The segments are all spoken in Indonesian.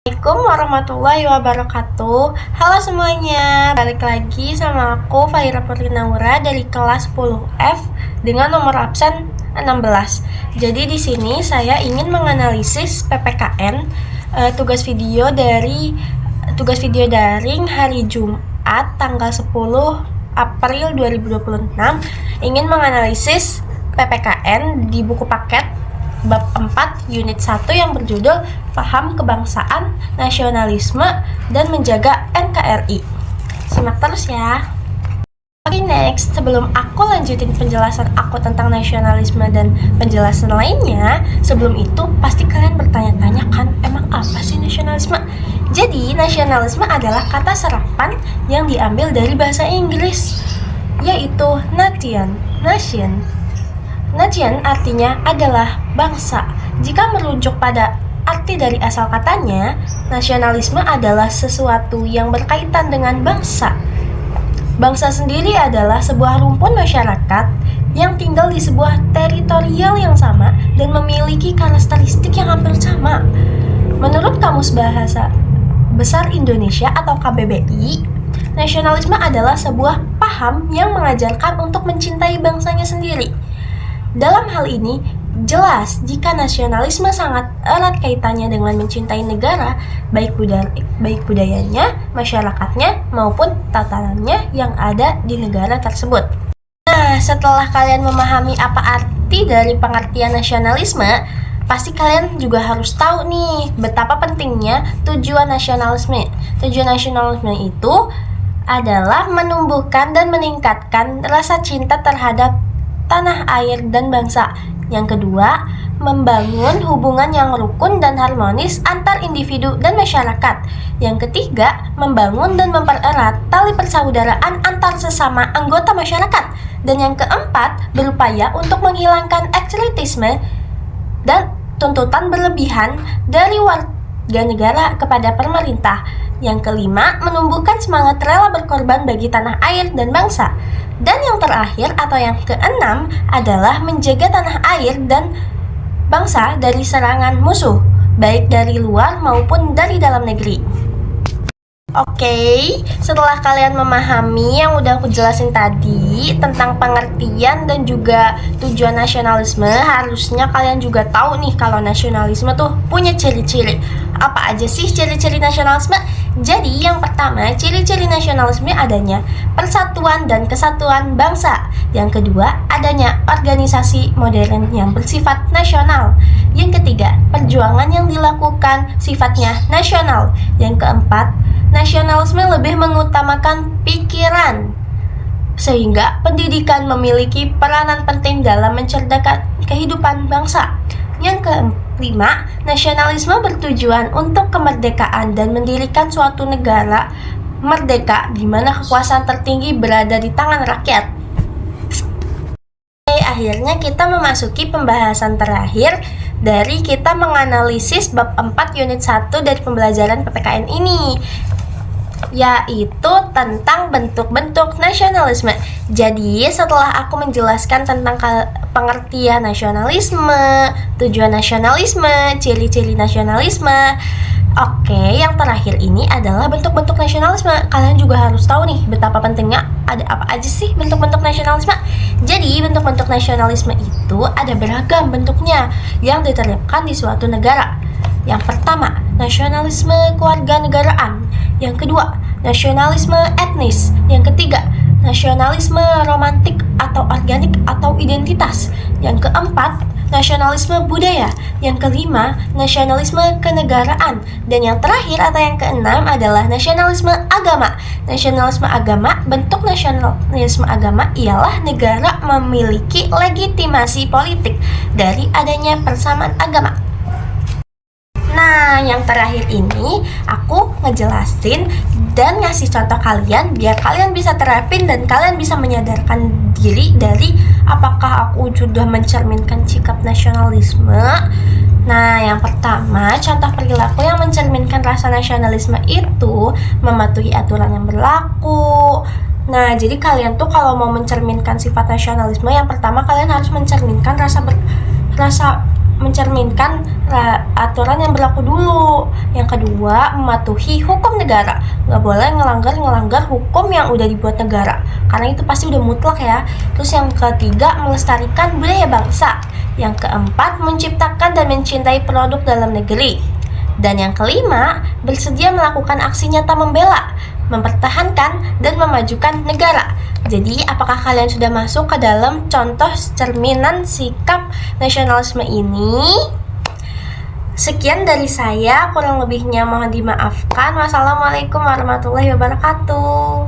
Assalamualaikum warahmatullahi wabarakatuh. Halo semuanya, balik lagi sama aku Fahira Purlinaura dari kelas 10F dengan nomor absen 16. Jadi di sini saya ingin menganalisis PPKN tugas video daring hari Jumat tanggal 10 April 2026. Ingin menganalisis PPKN di buku paket bab 4 unit 1 yang berjudul Paham Kebangsaan, Nasionalisme, dan Menjaga NKRI. Simak terus ya. Oke, next, sebelum aku lanjutin penjelasan aku tentang nasionalisme dan penjelasan lainnya, sebelum itu pasti kalian bertanya-tanya kan, emang apa sih nasionalisme? Jadi, nasionalisme adalah kata serapan yang diambil dari bahasa Inggris, yaitu nation. Nation artinya adalah bangsa. Jika merujuk pada arti dari asal katanya, nasionalisme adalah sesuatu yang berkaitan dengan bangsa. Bangsa sendiri adalah sebuah rumpun masyarakat yang tinggal di sebuah teritorial yang sama dan memiliki karakteristik yang hampir sama. Menurut Kamus Bahasa Besar Indonesia atau KBBI, nasionalisme adalah sebuah paham yang mengajarkan untuk mencintai bangsanya sendiri. Dalam hal ini, jelas jika nasionalisme sangat erat kaitannya dengan mencintai negara, baik budayanya, masyarakatnya, maupun tatanannya yang ada di negara tersebut. Nah, setelah kalian memahami apa arti dari pengertian nasionalisme, pasti kalian juga harus tahu nih betapa pentingnya tujuan nasionalisme. Tujuan nasionalisme itu adalah menumbuhkan dan meningkatkan rasa cinta terhadap tanah air dan bangsa. Yang kedua, membangun hubungan yang rukun dan harmonis antar individu dan masyarakat. Yang ketiga, membangun dan mempererat tali persaudaraan antar sesama anggota masyarakat. Dan yang keempat, berupaya untuk menghilangkan eksklusivisme dan tuntutan berlebihan dari warga negara kepada pemerintah. Yang kelima, menumbuhkan semangat rela berkorban bagi tanah air dan bangsa. Dan yang terakhir atau yang keenam adalah menjaga tanah air dan bangsa dari serangan musuh, baik dari luar maupun dari dalam negeri. Oke, setelah kalian memahami yang udah aku jelasin tadi tentang pengertian dan juga tujuan nasionalisme, harusnya kalian juga tahu nih kalau nasionalisme tuh punya ciri-ciri. Apa aja sih ciri-ciri nasionalisme? Jadi yang pertama, ciri-ciri nasionalisme adanya persatuan dan kesatuan bangsa. Yang kedua, adanya organisasi modern yang bersifat nasional. Yang ketiga, perjuangan yang dilakukan sifatnya nasional. Yang keempat, nasionalisme lebih mengutamakan pikiran, sehingga pendidikan memiliki peranan penting dalam mencerdaskan kehidupan bangsa. Yang kelima, nasionalisme bertujuan untuk kemerdekaan dan mendirikan suatu negara merdeka di mana kekuasaan tertinggi berada di tangan rakyat. Akhirnya kita memasuki pembahasan terakhir dari kita menganalisis bab 4 unit 1 dari pembelajaran PPKN ini, yaitu tentang bentuk-bentuk nasionalisme. Jadi setelah aku menjelaskan tentang pengertian nasionalisme, tujuan nasionalisme, ciri-ciri nasionalisme, oke, yang terakhir ini adalah bentuk-bentuk nasionalisme. Kalian juga harus tahu nih betapa pentingnya ada apa aja sih bentuk-bentuk nasionalisme. Jadi bentuk-bentuk nasionalisme itu ada beragam bentuknya yang diterapkan di suatu negara. Yang pertama, nasionalisme kewarganegaraan. Yang kedua, nasionalisme etnis. Yang ketiga, nasionalisme romantik atau organik atau identitas. Yang keempat, nasionalisme budaya. Yang kelima, nasionalisme kenegaraan. Dan yang terakhir atau yang keenam adalah nasionalisme agama. Nasionalisme agama, bentuk nasionalisme agama ialah negara memiliki legitimasi politik dari adanya persamaan agama. Nah, yang terakhir ini aku ngejelasin dan ngasih contoh kalian biar kalian bisa terapin dan kalian bisa menyadarkan diri dari apakah aku sudah mencerminkan sikap nasionalisme. Nah, yang pertama, contoh perilaku yang mencerminkan rasa nasionalisme itu mematuhi aturan yang berlaku. Nah, jadi kalian tuh kalau mau mencerminkan sifat nasionalisme, yang pertama kalian harus mencerminkan rasa mencerminkan aturan yang berlaku dulu. Yang kedua, mematuhi hukum negara. Nggak boleh ngelanggar hukum yang udah dibuat negara, karena itu pasti udah mutlak ya. Terus yang ketiga, melestarikan budaya bangsa. Yang keempat, menciptakan dan mencintai produk dalam negeri. Dan yang kelima, bersedia melakukan aksi nyata membela, mempertahankan, dan memajukan negara. Jadi, apakah kalian sudah masuk ke dalam contoh cerminan sikap nasionalisme ini? Sekian dari saya, kurang lebihnya mohon dimaafkan. Wassalamualaikum warahmatullahi wabarakatuh.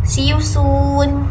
See you soon.